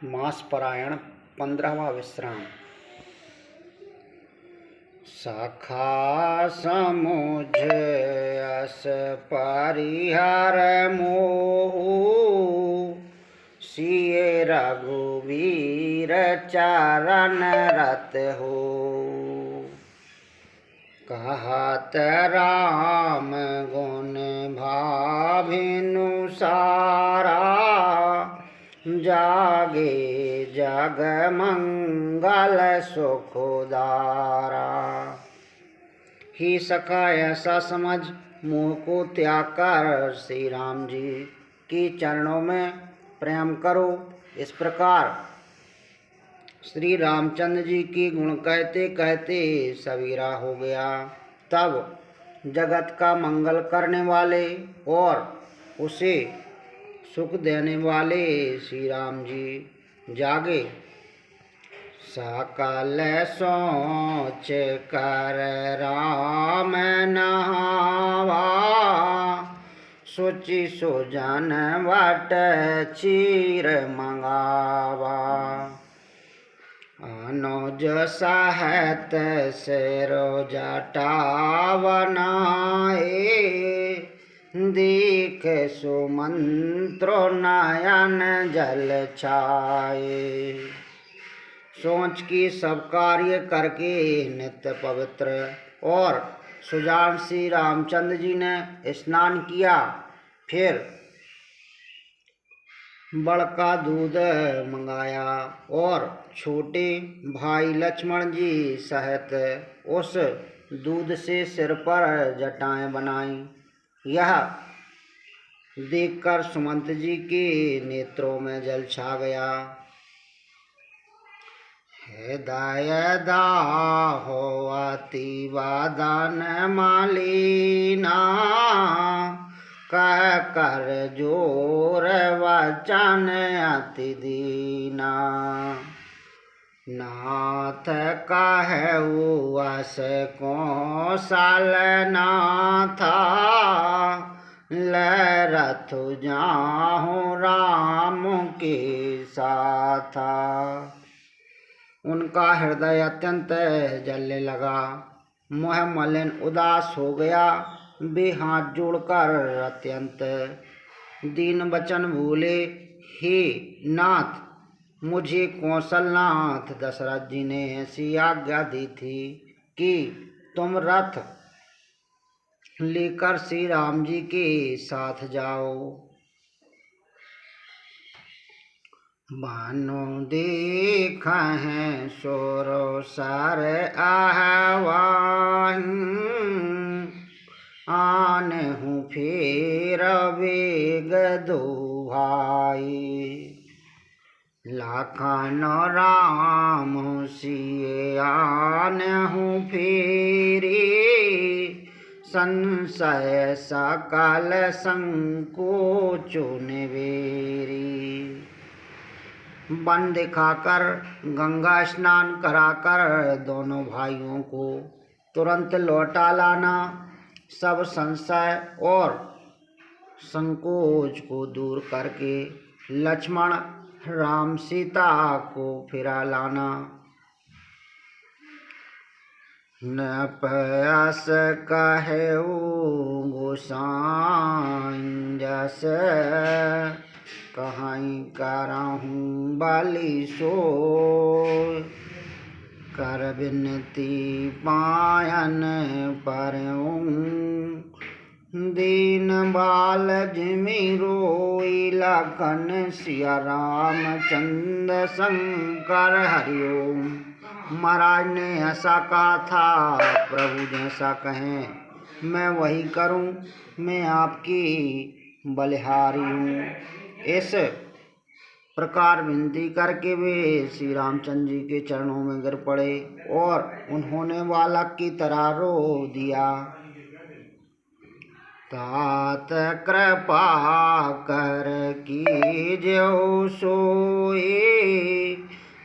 मासपरायण 15वां विश्राम। सखा समुझ अस परिहर मोहु, सिय रघुवीर चरण रत हो। कहत राम गुण भाभिनु सारा, जागे जग मंगल सुखदारा। ही सखा ऐसा समझ मोह को त्याग कर श्री राम जी की चरणों में प्रेम करो। इस प्रकार श्री रामचंद्र जी की गुण कहते कहते सवेरा हो गया। तब जगत का मंगल करने वाले और उसे सुख देने वाले श्री राम जी जागे। सकल सोच कर राम नहावा, सोचि सुजन वट चीर मंगावा। अनुज सहत सिरो जटा बनाए, देख सुमंत्रो नयन जल छाए। सोच की सब कार्य करके नित्य पवित्र और सुजान श्री रामचंद्र जी ने स्नान किया। फिर बड़का दूध मंगाया और छोटे भाई लक्ष्मण जी सहित उस दूध से सिर पर जटाएं बनाई। यह देखकर सुमंत जी के नेत्रों में जल छा गया। हृदय दाहो अति वदन मलिना, कह कर जोर वचन अति दीना। नाथ कहु अस कौशल नाथा, लरथु जाहु राम के साथा। उनका हृदय अत्यंत जलने लगा, मोह मलिन उदास हो गया। वे हाथ जोड़कर अत्यंत दीन वचन बोले, हे नाथ, मुझे कौशलनाथ दशरथ जी ने ऐसी आज्ञा दी थी कि तुम रथ लेकर श्री राम जी के साथ जाओ। बानो देख हैं सोरो सर आहवान, आन हूँ फेर वेग दो भाई। लाखन राम सिए आन हूँ फेरे, संशय सकल संकोच निवेरी। वन दिखाकर गंगा स्नान कराकर दोनों भाइयों को तुरंत लौटा लाना। सब संशय और संकोच को दूर करके लक्ष्मण राम सीता को फिरा लाना। न पयस कहु गोसाईं जस, कहीं करहूँ बलि सोय। कर विनती पायन परऊँ, दीन बाल जिमि रोई। लखन सिया रामचंद्र शंकर हरिओम। महाराज ने ऐसा कहा था, प्रभु जैसा कहें मैं वही करूं। मैं आपकी बलिहारी हूँ। इस प्रकार विनती करके वे श्री रामचंद्र जी के चरणों में गिर पड़े और उन्होंने बालक की तरह रो दिया। तात कृपा कर कीजो सोए,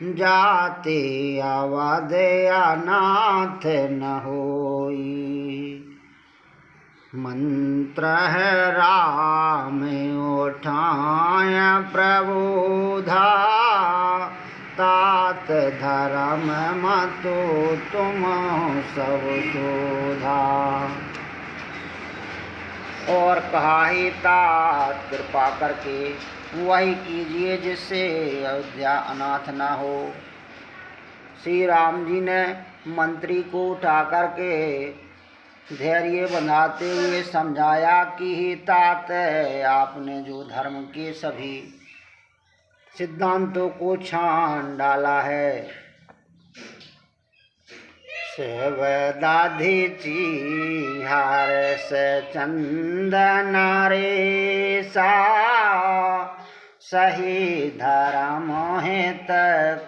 जाते अवध अनाथ न होई। मंत्र है राम उठाय प्रबोधा, धर्म मातो तुम सब शोधा। और कहा ही तात कृपा करके वही कीजिए जिससे अयोध्या अनाथ न हो। श्री राम जी ने मंत्री को उठा करके धैर्य बंधाते हुए समझाया कि ही तात आपने जो धर्म के सभी सिद्धांतों को छान डाला है। सेवदाधीची हार से चंदनारे सा सही धर्म हेत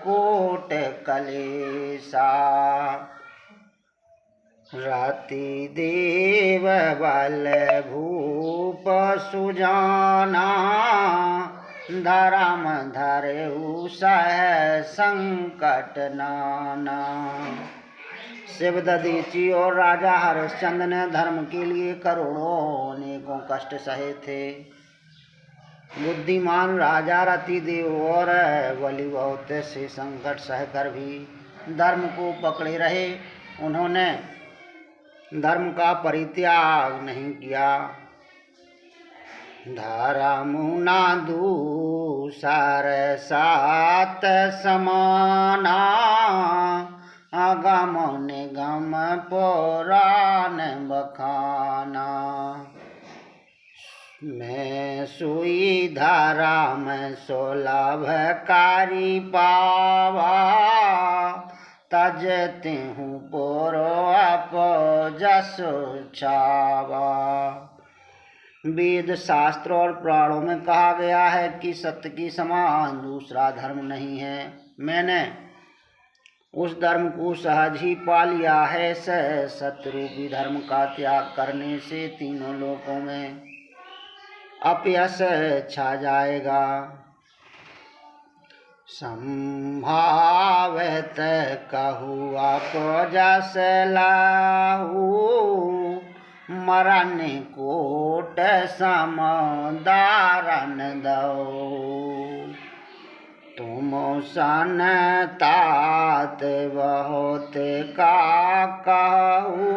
कोट कलेसा। रति देव बल भूप सुजाना धर्म धरेउ सह संकट नाना। शिवदधीची और राजा हरिश्चंद्र ने धर्म के लिए करोड़ों अनेकों कष्ट सहे थे। बुद्धिमान राजा रतिदेव और बलि बहुत से संकट सहकर भी धर्म को पकड़े रहे। उन्होंने धर्म का परित्याग नहीं किया। धर्म ना दूसर सात समाना अगम निगम पुराण बखाना। मैं सुई धर्म सुलभकारी पावा तजते हूँ पुरो अप जस छावा। वेद शास्त्र और पुराणों में कहा गया है कि सत्य की समान दूसरा धर्म नहीं है। मैंने उस धर्म को सहज ही पा लिया है। सत्यरूपी धर्म का त्याग करने से तीनों लोकों में अपयश छा जाएगा। संभावत कहू आप जस लाहू मरण कोट सम दारन दो। तुम सन तात बहुत का कहू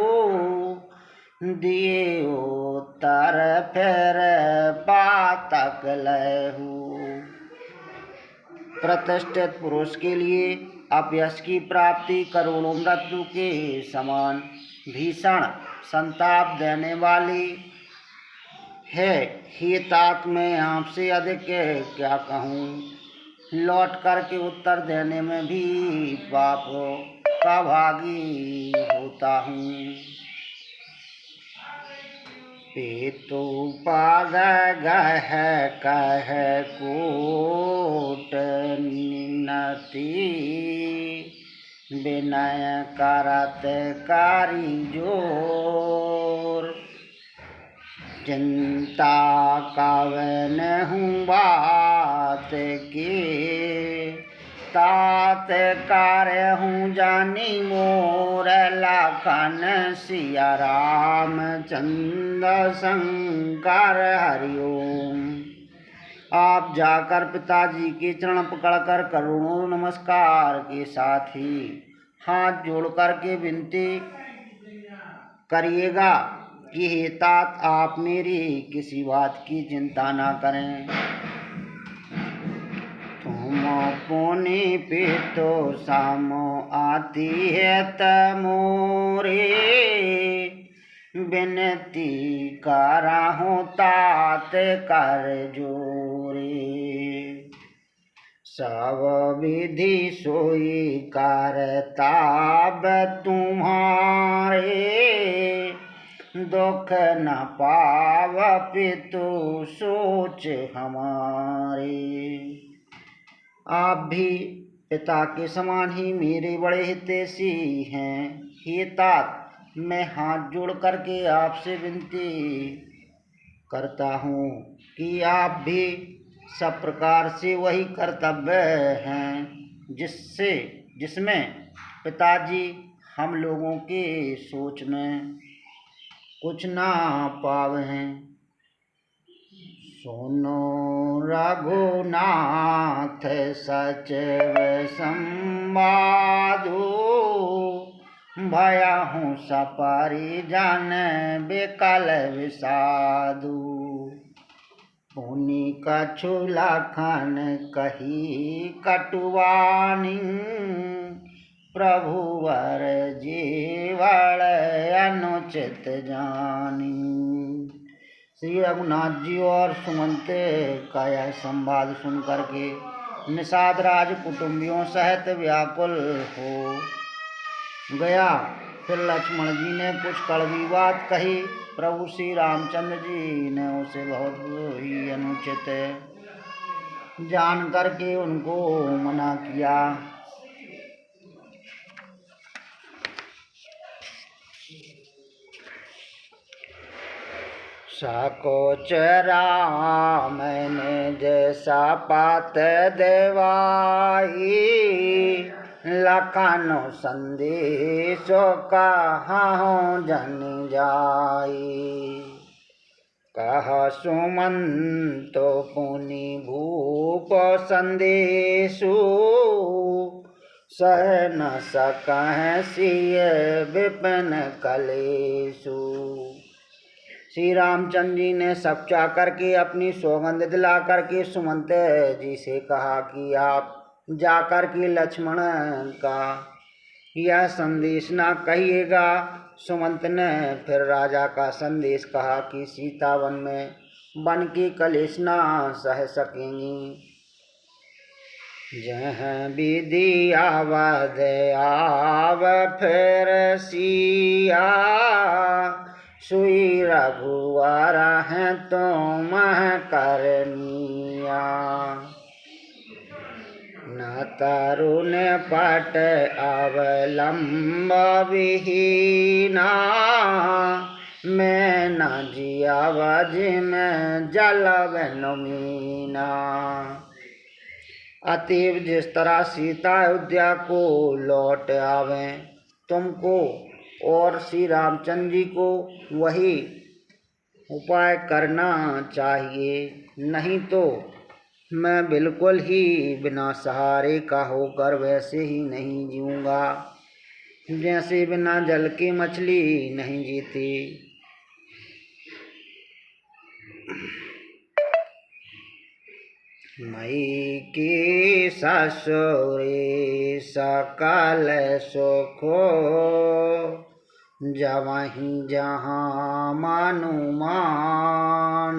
दिए उत्तर फिर पातक लहू। प्रतिष्ठित पुरुष के लिए अपयश की प्राप्ति करोड़ों मृत्यु के समान भीषण संताप देने वाली है। हे तात मैं आपसे अधिक क्या कहूँ। लौट करके उत्तर देने में भी पाप का भागी होता हूँ। पेतु पाद गह कह कोट निनति विनय करत कारी जोर। चिंता कवन हूँ बात के तात कार्य हूँ जानी मोर। लखन सिया राम चंद्र शंकर हरिओम। आप जाकर पिताजी के चरण पकड़कर करोड़ों नमस्कार के साथ ही हाथ जोड़ करके विनती करिएगा कि हे तात आप मेरी किसी बात की चिंता ना करें। तुम पुनि पितो सामो आती है तमोरे विनती कराहूँ तात कर जोरे। सब विधि सोई करताब तुम्हारे दुख न पाव पितु सोच हमारे। आप भी पिता के समान ही मेरे बड़े हितैषी हैं। हे तात मैं हाथ जोड़ करके आपसे विनती करता हूँ कि आप भी सब प्रकार से वही कर्तव्य हैं जिसमें पिताजी हम लोगों के सोच में कुछ ना पावे हैं। सुनो रघुनाथ सचिव संवादु, भयहु सपरिजन बिकल विषादु। पुनि कछु लखन कही कटुवानी, प्रभुवर जीवल अनुचित जानी। श्री रघुनाथ जी और सुमंत का यह संवाद सुन करके निषाद राज कुटुंबियों सहित व्याकुल हो गया। फिर लक्ष्मण जी ने कुछ कड़वी बात कही। प्रभु श्री रामचंद्र जी ने उसे बहुत ही अनुचित जान करके उनको मना किया। सकोच राम ने जैसा पात देवाई, लखनऊ संदेशो कहाँ जन जाई। कह सुमंतो पुनि भूप संदेशु, सह न सकह सिय विपिन कलेशु। श्री रामचंद्र जी ने सब चाह करके अपनी सौगंध दिला करके सुमंत जी से कहा कि आप जाकर के लक्ष्मण का यह संदेश ना कहिएगा। सुमंत ने फिर राजा का संदेश कहा कि सीता वन में वन की कलेश ना सह सकेंगी। जहाँ विधि आवद आव फिर सिया, सुई रघुवर हैं तुम करनिया। न तरुण पट अवलंब विहीना, मैं न जियावज में जलव नुमीना। अतीब जिस तरह सीता अयोध्या को लौट आवे, तुमको और श्री रामचंद्र जी को वही उपाय करना चाहिए, नहीं तो मैं बिल्कुल ही बिना सहारे का होकर वैसे ही नहीं जीऊँगा जैसे बिना जल की मछली नहीं जीती। मई की ससुरे सकल सुखो, जवहीं जहाँ मानुमान।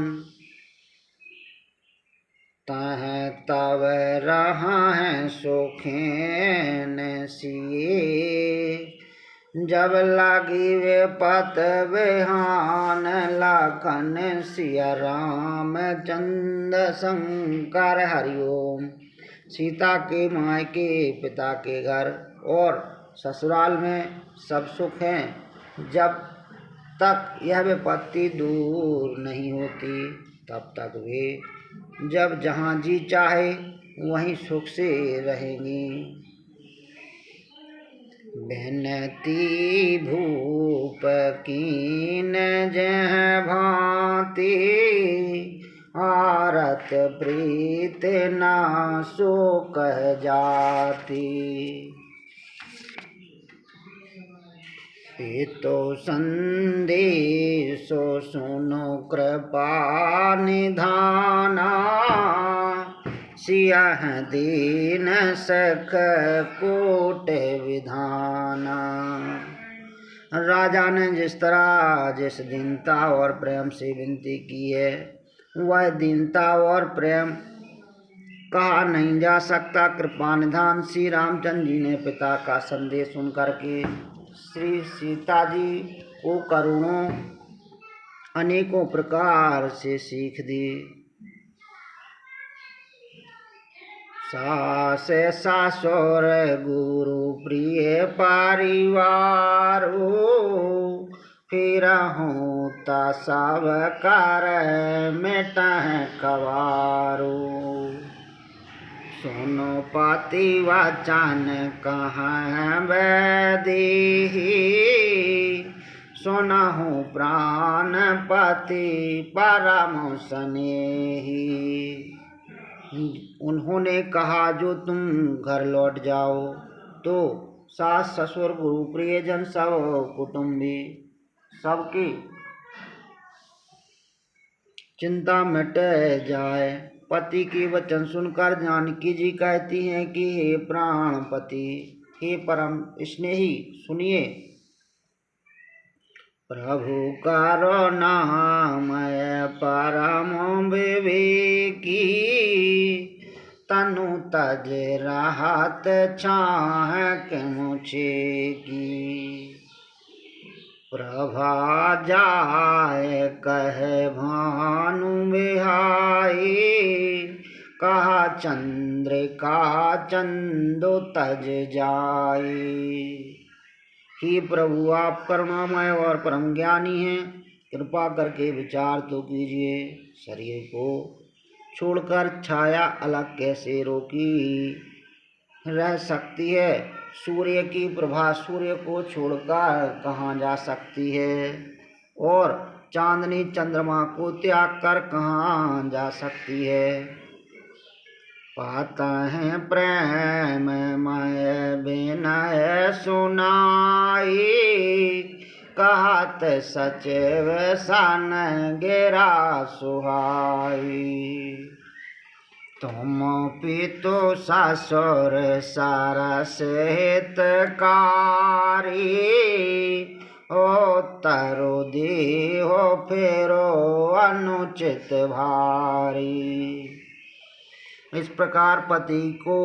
तह तब रहा है सुखेन सिए, जब लागी वे पत बिहान। लखन सिया राम चंद शंकर हरिओम। सीता के मायके पिता के घर और ससुराल में सब सुख हैं, जब तक यह विपत्ति दूर नहीं होती तब तक वे जब जहाँ जी चाहे वहीं सुख से रहेंगी। बेनती भूप कीन जह भांति, आरत प्रीत ना सो कह जाती। तो संदेशो सुनो कृपा निधाना, सियाह दीन सख कोट विधाना। राजा ने जिस तरह जिस दीनता और प्रेम से विनती की है, वह दीनता और प्रेम कहा नहीं जा सकता। कृपा निधान श्री रामचंद्र जी ने पिता का संदेश सुन करके श्री सीता जी को करुणों अनेकों प्रकार से सीख दी। सास सासुर गुरु प्रिय परिवार, फिर हूँ ता सब कर मिटह कवारू। सुनो पति वचन कहाँ बैदी, सुनहु प्राणपति परम स्नेही। उन्होंने कहा जो तुम घर लौट जाओ तो सास ससुर गुरु प्रियजन सब कुटुंबी सबकी चिंता मिट जाए। पति के वचन सुनकर जानकी जी कहती हैं कि हे प्राणपति, हे परम स्नेही, सुनिए। प्रभु करो नाम परम विवेकी, तनु तज रहत छाह के मुझेगी। प्रभा जाए कहे भानु बिहाई, कहा चंद्रिका चंदो तज जाई। हे प्रभु, आप करुणामय और परम ज्ञानी हैं, कृपा करके विचार तो कीजिए। शरीर को छोड़कर छाया अलग कैसे रोकी रह सकती है? सूर्य की प्रभा सूर्य को छोड़कर कहाँ जा सकती है? और चांदनी चंद्रमा को त्याग कर कहाँ जा सकती है? पाता है प्रेम मय विनय सुनाई, कहत सचिव सन गिरा सुहाई। तुम पितु ससुर सरस हितकारी, ओ तरु देहो फेरो अनुचित भारी। इस प्रकार पति को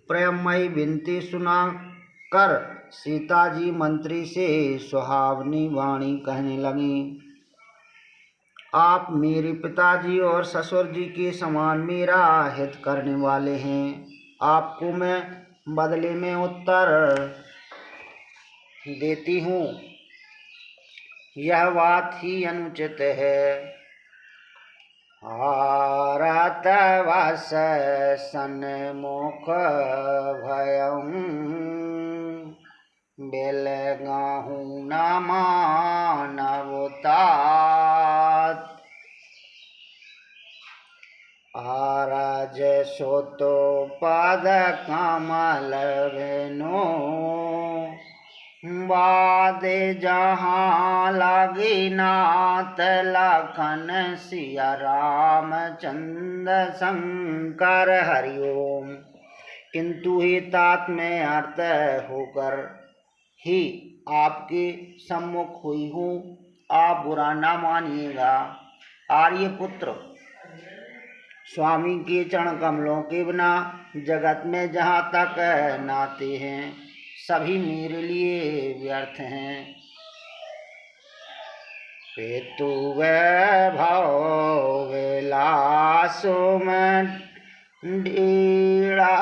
प्रेममयी विनती सुना कर सीता जी मंत्री से सुहावनी वाणी कहने लगी। आप मेरे पिताजी और ससुर जी के समान मेरा हित करने वाले हैं। आपको मैं बदले में उत्तर देती हूँ, यह बात ही अनुचित है। हारत वस सन्मुख भयऊं, बेलगाहूं न मानव तात। आरज सोतो पद कमल वेनो, बाद जहाँ लगी नाथ लखन सिया राम चंद्र शंकर हरिओम। किंतु हे तात, मैं अर्थ होकर ही आपके सम्मुख हुई हूँ, आप बुरा ना मानिएगा। आर्यपुत्र, स्वामी के चरण कमलों के बिना जगत में जहाँ तक नाते हैं सभी मेरे लिए व्यर्थ हैं। पितु वैभव विलासो में डीड़ा